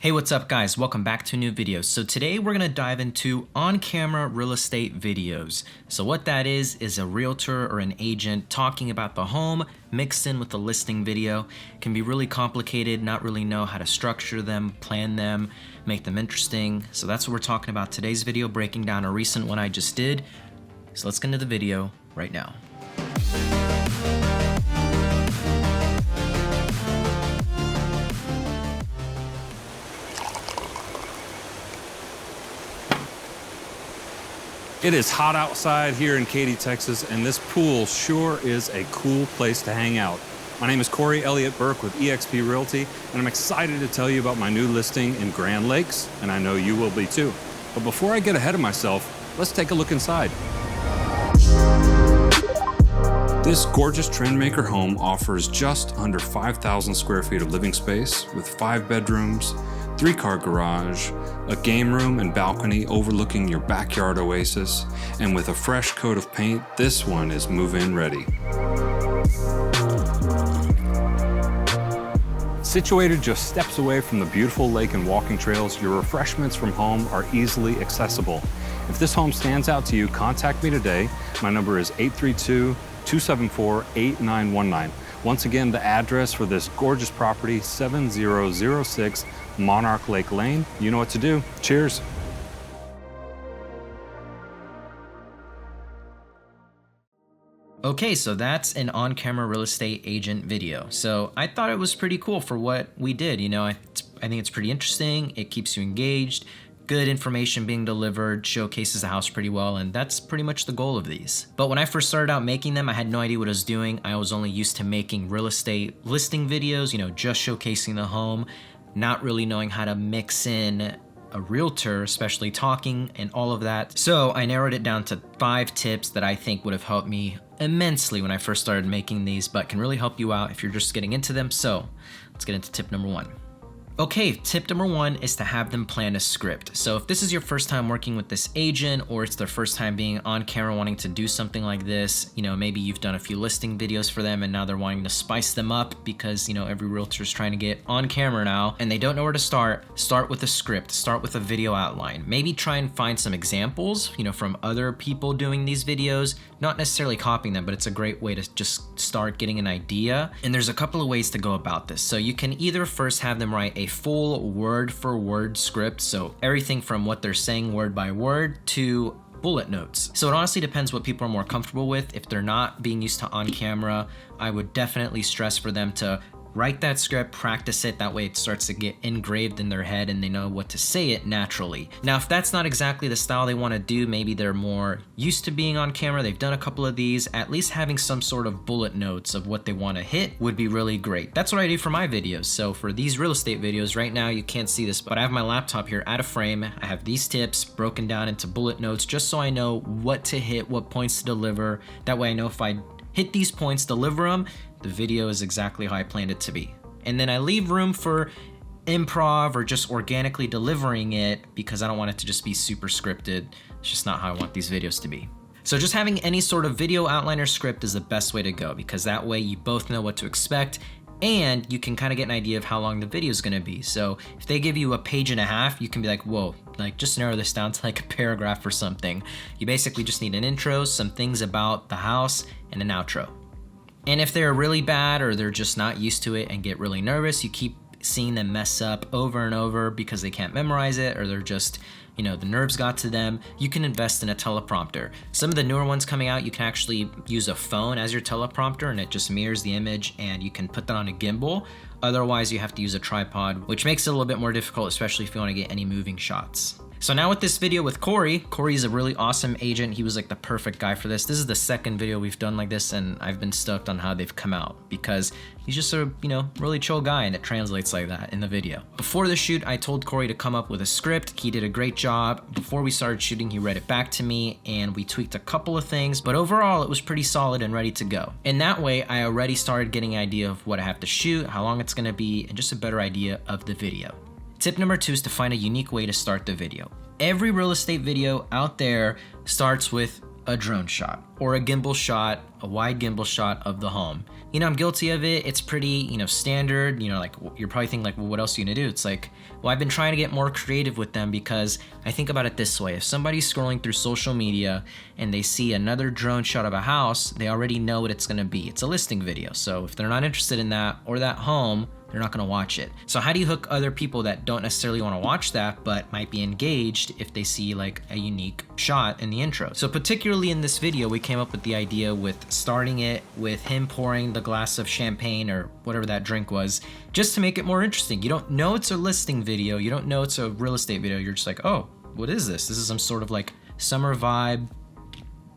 Hey, what's up guys? Welcome back to a new video. So today we're gonna dive into on-camera real estate videos. So what that is a realtor or an agent talking about the home mixed in with the listing video. It can be really complicated, not really know how to structure them, plan them, make them interesting. So that's what we're talking about today's video, breaking down a recent one I just did. So let's get into the video right now. It is hot outside here in Katy, Texas, and this pool sure is a cool place to hang out. My name is Corey Elliott Burke with eXp Realty, and I'm excited to tell you about my new listing in Grand Lakes, and I know you will be too. But before I get ahead of myself, let's take a look inside. This gorgeous Trendmaker home offers just under 5,000 square feet of living space with 5 bedrooms, 3-car garage, a game room and balcony overlooking your backyard oasis, and with a fresh coat of paint, this one is move-in ready. Situated just steps away from the beautiful lake and walking trails, your refreshments from home are easily accessible. If this home stands out to you, contact me today. My number is 832-274-8919. Once again, the address for this gorgeous property, 7006 Monarch Lake Lane. You know what to do. Cheers. Okay, so that's an on-camera real estate agent video. So I thought it was pretty cool for what we did. You know, I think it's pretty interesting. It keeps you engaged. Good information being delivered, showcases the house pretty well, and that's pretty much the goal of these. But when I first started out making them, I had no idea what I was doing. I was only used to making real estate listing videos, you know, just showcasing the home, not really knowing how to mix in a realtor, especially talking and all of that. So I narrowed it down to 5 tips that I think would have helped me immensely when I first started making these, but can really help you out if you're just getting into them. So let's get into tip number 1. Okay, tip number 1 is to have them plan a script. So if this is your first time working with this agent, or it's their first time being on camera wanting to do something like this, you know, maybe you've done a few listing videos for them and now they're wanting to spice them up because, you know, every realtor is trying to get on camera now and they don't know where to start with a script, start with a video outline. Maybe try and find some examples, you know, from other people doing these videos, not necessarily copying them, but it's a great way to just start getting an idea. And there's a couple of ways to go about this. So you can either first have them write a full word-for-word script, so everything from what they're saying word by word to bullet notes. So it honestly depends what people are more comfortable with. If they're not being used to on camera, I would definitely stress for them to write that script, practice it, that way it starts to get engraved in their head and they know what to say it naturally. Now, if that's not exactly the style they want to do, maybe they're more used to being on camera, they've done a couple of these, at least having some sort of bullet notes of what they want to hit would be really great. That's what I do for my videos. So for these real estate videos, right now you can't see this, but I have my laptop here at a frame. I have these tips broken down into bullet notes just so I know what to hit, what points to deliver. That way I know if I hit these points, deliver them, the video is exactly how I planned it to be. And then I leave room for improv or just organically delivering it because I don't want it to just be super scripted. It's just not how I want these videos to be. So just having any sort of video outline or script is the best way to go because that way you both know what to expect and you can kind of get an idea of how long the video is going to be. So if they give you a page and a half, you can be like, whoa, like just narrow this down to like a paragraph or something. You basically just need an intro, some things about the house, and an outro. And if they're really bad or they're just not used to it and get really nervous, you keep seeing them mess up over and over because they can't memorize it or they're just, you know, the nerves got to them, you can invest in a teleprompter. Some of the newer ones coming out, you can actually use a phone as your teleprompter and it just mirrors the image and you can put that on a gimbal. Otherwise, you have to use a tripod, which makes it a little bit more difficult, especially if you want to get any moving shots. So now with this video with Corey's a really awesome agent. He was like the perfect guy for this. This is the second video we've done like this and I've been stoked on how they've come out because he's just a, you know, really chill guy and it translates like that in the video. Before the shoot, I told Corey to come up with a script. He did a great job. Before we started shooting, he read it back to me and we tweaked a couple of things, but overall it was pretty solid and ready to go. And that way I already started getting an idea of what I have to shoot, how long it's gonna be, and just a better idea of the video. Tip number 2 is to find a unique way to start the video. Every real estate video out there starts with a drone shot or a gimbal shot, a wide gimbal shot of the home. You know, I'm guilty of it. It's pretty, you know, standard. You know, like you're probably thinking like, well, what else are you gonna do? It's like, well, I've been trying to get more creative with them because I think about it this way. If somebody's scrolling through social media and they see another drone shot of a house, they already know what it's gonna be. It's a listing video. So if they're not interested in that or that home, they're not gonna watch it. So how do you hook other people that don't necessarily wanna watch that, but might be engaged if they see like a unique shot in the intro? So particularly in this video, we came up with the idea with starting it with him pouring the glass of champagne or whatever that drink was, just to make it more interesting. You don't know it's a listing video, you don't know it's a real estate video, you're just like, oh, what is this? This is some sort of like summer vibe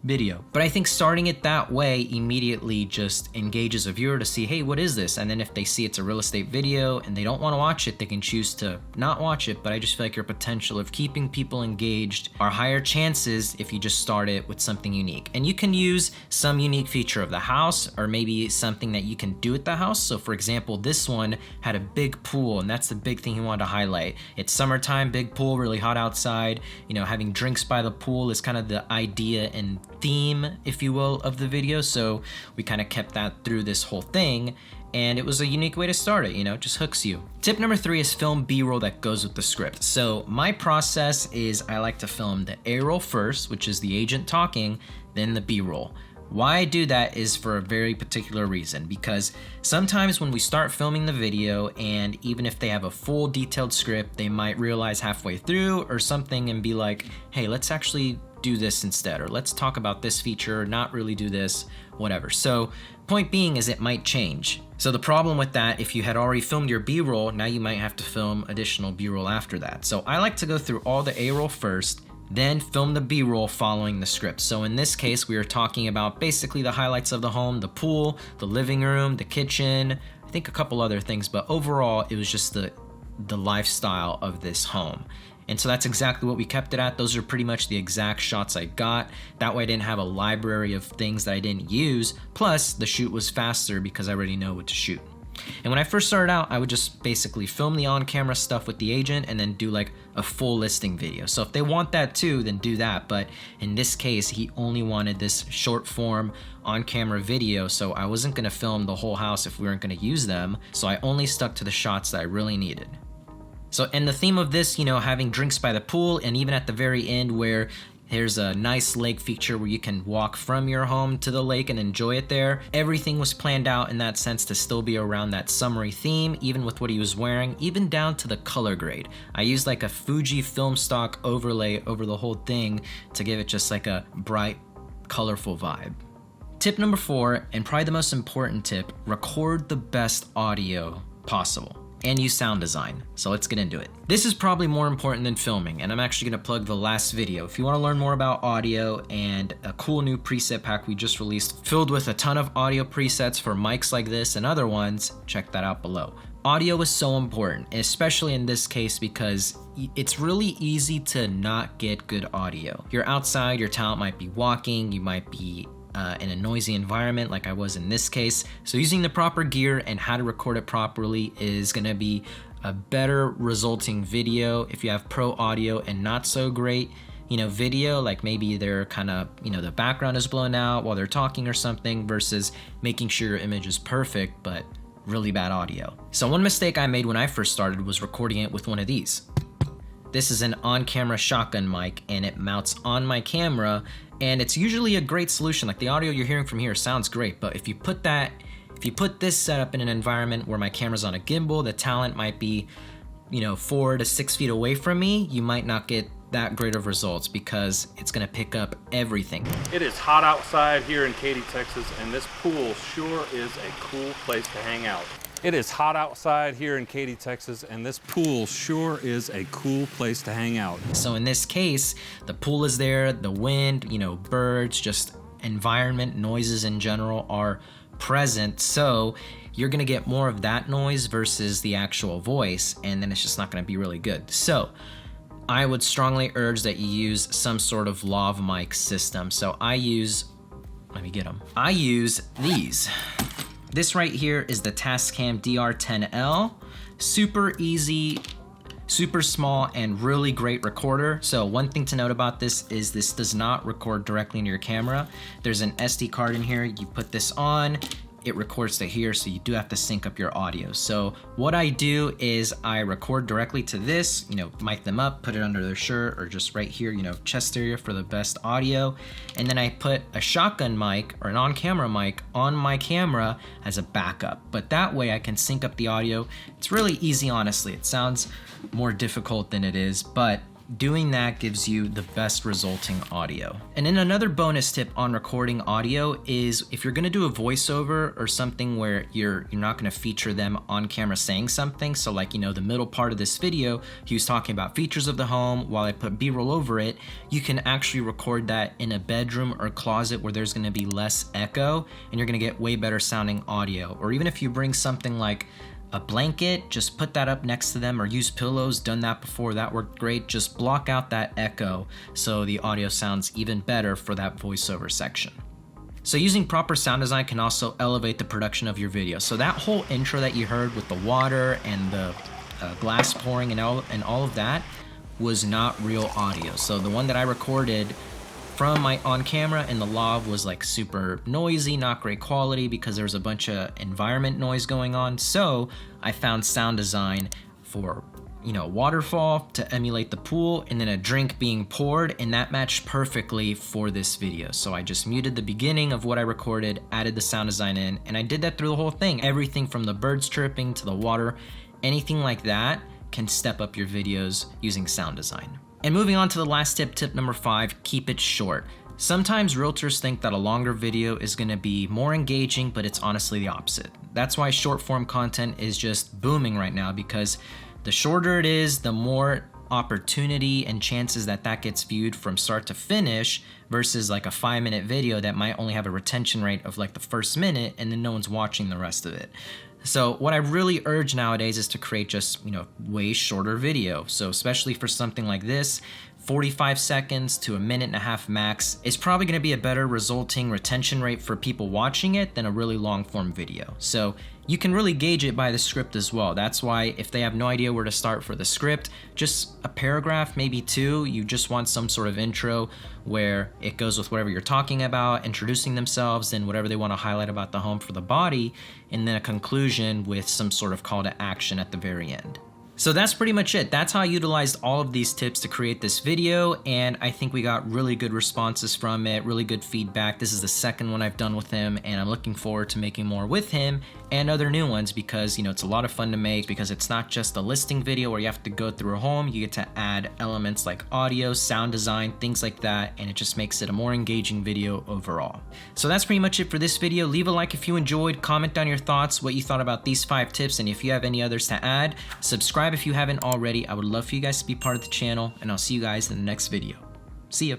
video. But I think starting it that way immediately just engages a viewer to see, hey, what is this? And then if they see it's a real estate video and they don't want to watch it, they can choose to not watch it. But I just feel like your potential of keeping people engaged are higher chances if you just start it with something unique. And you can use some unique feature of the house or maybe something that you can do at the house. So for example, this one had a big pool, and that's the big thing he wanted to highlight. It's summertime, big pool, really hot outside. You know, having drinks by the pool is kind of the idea and theme, if you will, of the video. So we kind of kept that through this whole thing, and it was a unique way to start it, you know, just hooks you. Tip number 3 is film B-roll that goes with the script. So my process is I like to film the A-roll first, which is the agent talking, then the B-roll. Why I do that is for a very particular reason, because sometimes when we start filming the video, and even if they have a full detailed script, they might realize halfway through or something and be like, hey, let's actually do this instead, or let's talk about this feature, not really do this, whatever. So point being is it might change. So the problem with that, if you had already filmed your B-roll, now you might have to film additional B-roll after that. So I like to go through all the A-roll first, then film the B-roll following the script. So in this case, we are talking about basically the highlights of the home, the pool, the living room, the kitchen, I think a couple other things, but overall it was just the lifestyle of this home. And so that's exactly what we kept it at. Those are pretty much the exact shots I got. That way I didn't have a library of things that I didn't use. Plus the shoot was faster because I already know what to shoot. And when I first started out, I would just basically film the on-camera stuff with the agent and then do like a full listing video. So if they want that too, then do that. But in this case, he only wanted this short form on-camera video. So I wasn't gonna film the whole house if we weren't gonna use them. So I only stuck to the shots that I really needed. So, and the theme of this, you know, having drinks by the pool, and even at the very end where there's a nice lake feature where you can walk from your home to the lake and enjoy it there. Everything was planned out in that sense to still be around that summery theme, even with what he was wearing, even down to the color grade. I used like a Fuji film stock overlay over the whole thing to give it just like a bright, colorful vibe. Tip number 4, and probably the most important tip, record the best audio possible and use sound design. So let's get into it. This is probably more important than filming, and I'm actually gonna plug the last video. If you wanna learn more about audio and a cool new preset pack we just released filled with a ton of audio presets for mics like this and other ones, check that out below. Audio is so important, especially in this case because it's really easy to not get good audio. You're outside, your talent might be walking, you might be in a noisy environment like I was in this case. So using the proper gear and how to record it properly is gonna be a better resulting video. If you have pro audio and not so great, you know, video, like maybe they're kind of, you know, the background is blown out while they're talking or something, versus making sure your image is perfect, but really bad audio. So one mistake I made when I first started was recording it with one of these. This is an on-camera shotgun mic, and it mounts on my camera, and it's usually a great solution. Like the audio you're hearing from here sounds great, but if you put this setup in an environment where my camera's on a gimbal, the talent might be, you know, 4 to 6 feet away from me, you might not get that great of results because it's gonna pick up everything. It is hot outside here in Katy, Texas, and this pool sure is a cool place to hang out. It is hot outside here in Katy, Texas, and this pool sure is a cool place to hang out. So in this case, the pool is there, the wind, you know, birds, just environment, noises in general are present. So you're gonna get more of that noise versus the actual voice, and then it's just not gonna be really good. So I would strongly urge that you use some sort of lav mic system. So I use, let me get them. I use these. This right here is the Tascam DR10L. Super easy super small and really great recorder. So one thing to note about this is this does not record directly into your camera. There's an SD card in here. You put this on, it records to here, so you do have to sync up your audio. So what I do is I record directly to this, mic them up, put it under their shirt or just right here, chest area for the best audio. And then I put a shotgun mic or an on-camera mic on my camera as a backup. But that way I can sync up the audio. It's really easy, honestly. It sounds more difficult than it is, but doing that gives you the best resulting audio. And then another bonus tip on recording audio is if you're gonna do a voiceover or something where you're not gonna feature them on camera saying something, so like, the middle part of this video, he was talking about features of the home while I put B-roll over it, you can actually record that in a bedroom or closet where there's gonna be less echo and you're gonna get way better sounding audio. Or even if you bring something like a blanket, just put that up next to them, or use pillows. Done that before, that worked great. Just block out that echo so the audio sounds even better for that voiceover section. So using proper sound design can also elevate the production of your video. So that whole intro that you heard with the water and the glass pouring and all of that was not real audio. So the one that I recorded from my on camera in the lav was like super noisy, not great quality because there was a bunch of environment noise going on. So I found sound design for, waterfall to emulate the pool and then a drink being poured, and that matched perfectly for this video. So I just muted the beginning of what I recorded, added the sound design in, and I did that through the whole thing. Everything from the birds chirping to the water, anything like that can step up your videos using sound design. And moving on to the last tip number 5, keep it short. Sometimes realtors think that a longer video is gonna be more engaging, but it's honestly the opposite. That's why short form content is just booming right now, because the shorter it is, the more opportunity and chances that gets viewed from start to finish versus like a 5-minute video that might only have a retention rate of like the first minute and then no one's watching the rest of it. So what I really urge nowadays is to create just, way shorter video. So especially for something like this, 45 seconds to 1.5 minutes max is probably gonna be a better resulting retention rate for people watching it than a really long form video. So you can really gauge it by the script as well. That's why if they have no idea where to start for the script, just a paragraph, maybe 2, you just want some sort of intro where it goes with whatever you're talking about, introducing themselves, then whatever they want to highlight about the home for the body, and then a conclusion with some sort of call to action at the very end. So that's pretty much it. That's how I utilized all of these tips to create this video, and I think we got really good responses from it, really good feedback. This is the second one I've done with him, and I'm looking forward to making more with him and other new ones because, it's a lot of fun to make because it's not just a listing video where you have to go through a home. You get to add elements like audio, sound design, things like that, and it just makes it a more engaging video overall. So that's pretty much it for this video. Leave a like if you enjoyed, comment down your thoughts, what you thought about these 5 tips, and if you have any others to add, subscribe if you haven't already. I would love for you guys to be part of the channel, and I'll see you guys in the next video. See ya.